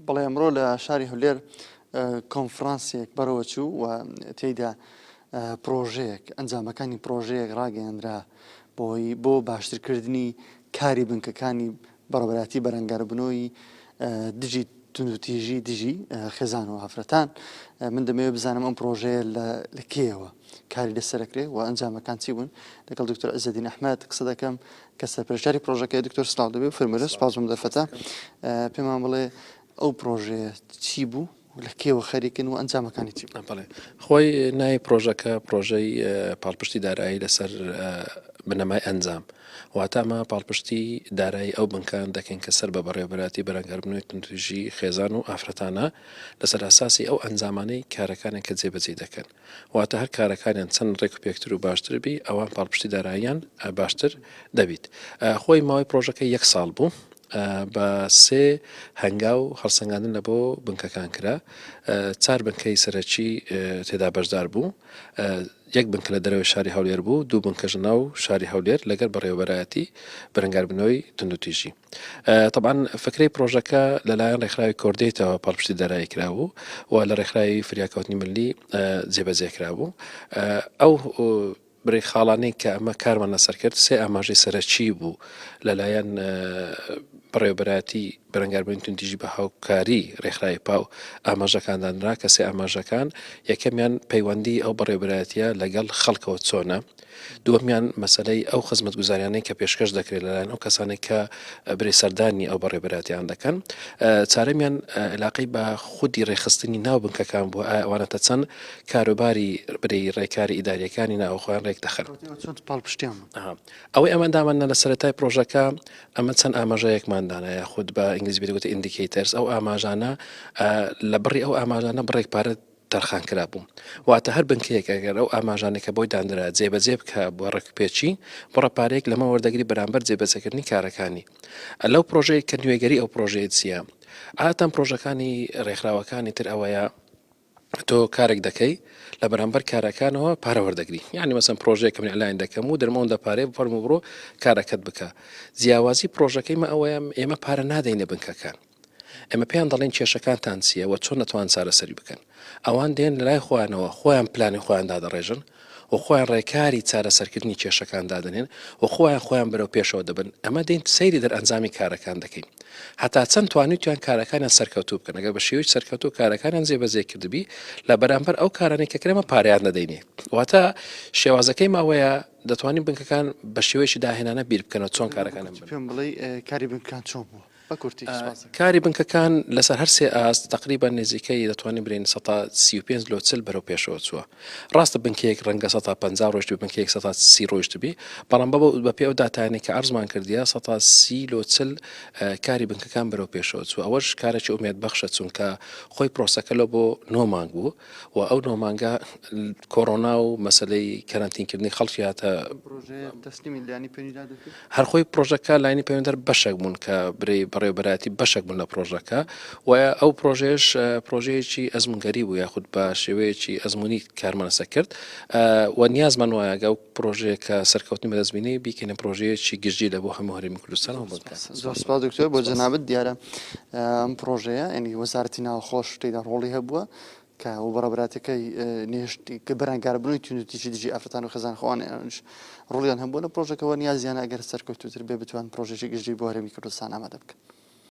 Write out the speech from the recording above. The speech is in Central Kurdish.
بەڵێ ئەمڕۆ لە شاری ھەولێر کۆنفرانسێک بەرەوە چوو و تێیدا پڕۆژەیەک ئەنجامەکانی پڕۆژەیەک ڕاگەیەنرا بۆ باشترکردنی کاری بنکەکانی بەڕێوەبەتی بەرەنگاربوونەوەی دژی توندوتیژی دژی خێزان و ئافرەتان. من دەمەوێت بزانم ئەم پڕۆژەیە لە کێوە کاری لەسەرەکرێ و ئەنجامەکان چی بوون. لەگەڵ دکتۆر عەزەدین ئەحمەد قسە دەکەم کە سەرپەرشتیاری پڕۆژەکەی. دکتۆر سلااو دەبێت فەرموویە سپاسم دەفەتە پێمان بڵێ ئەو پڕۆژەیە چی بوو لە کێوە خەریکن و ئەنجامەکانی چی بوو؟ بەڵێ خۆی ناوی پڕۆژەکە پڕۆژەی پاڵپشتی دارایی لەسەر بنەمای ئەنجام واتە ئەمە پاڵپشتی دارایی ئەو بنکان دەکەین کە سەر بە بەڕێوەبەتی بەرەنگاربوونەوەی توندوتیژی خێزان و ئافرەتانە لەسەر ئاساسی ئەو ئەنجامانەی کارەکانێک کە جێبەجێ دەکەن واتە هەر کارەکانیان چەند ڕێک و پێکتر و باشتر بی ئەوان پاڵپشتی داراییان باشتر دەبیت. خۆی ماوەی پڕۆژەکە 1 ساڵ بوو بە 3 هەنگاو هەڵسەنگاندن لە بۆ بنکەکان کرا. 4 بنکەی سەرەکی تێدا بەشدار بوو. 1 بنکە لە دەرەوەی شاری ھەولێر بوو، 2 بنکەژ ناو شاری ھەولێر لەگەر بەڕێوەبەتی بەرەنگاربوونەوەی توندوتیژی. طبعاً فکرەی پڕۆژەکە لەلایەن ڕێکخراوی کۆردیتەوە پاڵپشتی دارایی کرابوو و لە ڕێکخراوی فریاکەوتنی ملی جێبەجێ کرابوو. ئەو برێ خاڵانەی کە ئەمە کارمان لەسەر کرد 3 ئاماژەی سەرەکی بوو لەلایەن بەڕێوەبەتی بەرەنگاربوونی توندوتیژی بە هاوکاری ڕێکخراوی پاو ئاماژەکاندانرا کە 3 ئاماژەکان یەکەمیان پەیوەندی ئەو بەڕێوەبەتیە لەگەڵ خەڵکەوە چۆنە، دووەمیان مەسەلەی ئەو خزمەتگوزاریانەی کە پێشکەش دەکرێت لەلایەن ئەو کەسانێک کە برێ سەردانی ئەو بەڕێوەبەتیان دەکەن، چارەمیان علاقەی بە خودی ڕێخستنی ناو بنکەکان بوو ئەوانەتە چەند کاروباری برێ ڕێکاری ئیداریەکانی ناوخۆیان ڕێک دەخەن. ئەوەی ئەمەندامانە لە سەرەتای پڕۆژەکە ئەمە چەند ئاماژەیەکماندانە یاخود بە ئینگلیزی بێت ئیندیکیتەرز. ئەو ئاماژانە لە بڕی ئەو ئاماژانە بڕێک پارە تەرخان کرا بوو واتە هەر بنکەیەک ئەگەر ئەو ئاماژانێکە بۆی دانرا جێبەجێ بکە بۆ ڕێکپێکی بڕە پارێک لەمە وەردەگری بەرامبەر جێبەجێکردنی کارەکانی. لەو پڕۆژەیە کە نوێگەری ئەو پڕۆژەیە چییە؟ ئاتەم پڕۆژەکانی ڕێکخراوەکانی تر ئەوەیە تۆ کارێک دەکەی لە بەرامبەر کارەکانەوە پارە وەردەگری، یعنی مەسەن پڕۆژەیەکم لەلایەن دەکەم و دەرمەوەندە پارێ فەرموو بڕۆ کارەکەت بکە. جیاوازی پڕۆژەکەیمە ئەوەیە ئێمە پارە نادەینە بنکەکان، ئێمە پێیان دەڵێن کێشەکانتان چییە و چۆن نەتوان چارەسەری بکەن. ئەوان دێن لەلای خۆیانەوە خۆیان پلانی خۆیان دادەڕێژن و خۆیان ڕێکاری چارەسەرکردنی کێشەکان دادنێن و خۆیان بەرەو پێشەوە دەبن. ئەمە دێن سەیری دەرئەنجامی کارەکان دەکەین هەتا چەند توانیتیان کارەکانیان سەرکەوتوو بکەن. ئەگەر بە شێوەی سەرکەوتوو کارەکانیان جێبەجێ کردبی لە بەرامبەر ئەو کارانێک کە کرێمە پارەیان نەدەینێ. واتە شێوازەکەی ماوەیە دەتوانین بنکەکان بە شێوەیەکی داهێنانە بیر بکەنەوە چۆن کارەکانم بن. پێم بڵێ کاری بنکەکان چۆن بوو؟ کاری بنکەکان لەسەر هەر 3 ئاست تقریبا نزیکەی دەتوانین برین 135 لۆ 40 بەرەو پێشەوە چووە. ڕاستە بنکەیەک ڕەنگە 150 ڕۆژ بنکەیەک 130 ڕۆژ بی، بەڵام بە پێ ئەو داتانێک کە ئەرزمان کردیە 130 لۆ 40 کاری بنکەکان بەرەو پێشەوە چووە. ئەوەش کارێکی ئومێد بەخشە چونکە خۆی پرۆسەکە لە بۆ 9 مانگ بوو و ئەو 9 مانگە کۆڕۆنا و مەسەلەی کەرەنتینکردنی خەڵکی هاتە هەر خۆی پرۆژەکە لاینی پەیوەندەر بەشێک بوون کە برێ بەڕێوەبەتی بەشێک بوون لە پرۆژەکە و ئەو پرۆژێش پرۆژەیەکی ئەزمونگەری بوو یاخود بە شێوەیەکی ئەزمموی کارمانەسە کرد و نیازمان وایەگە و پرۆژەیە کە سەرکەوتنی بەدەستبینی بیکەنە پرۆژەیەکی گشتی لە بۆ هەموو هەرێمی کوردستانەوە بکە. زۆر سپاس دکتۆر بۆ جەنابەت. دیارە ئەم پرۆژەیە ینی وەزارەتی ناوخۆش تێیدا ڕۆڵی هەبووە کە و بەڕێوەبەتەکەی نێشتی کە بەرەنگاربوونی توندوتیژی دژی ئافرەتان و خێزان خۆوانیانش ڕۆڵیان هەبووە لە پرۆژەکەەوە نیازیانە ئەگەر سەرکەوتوتر بێ بتوان پرۆژێکی گشتی بۆ هەرێمی کوردستان ئامادە بکەن.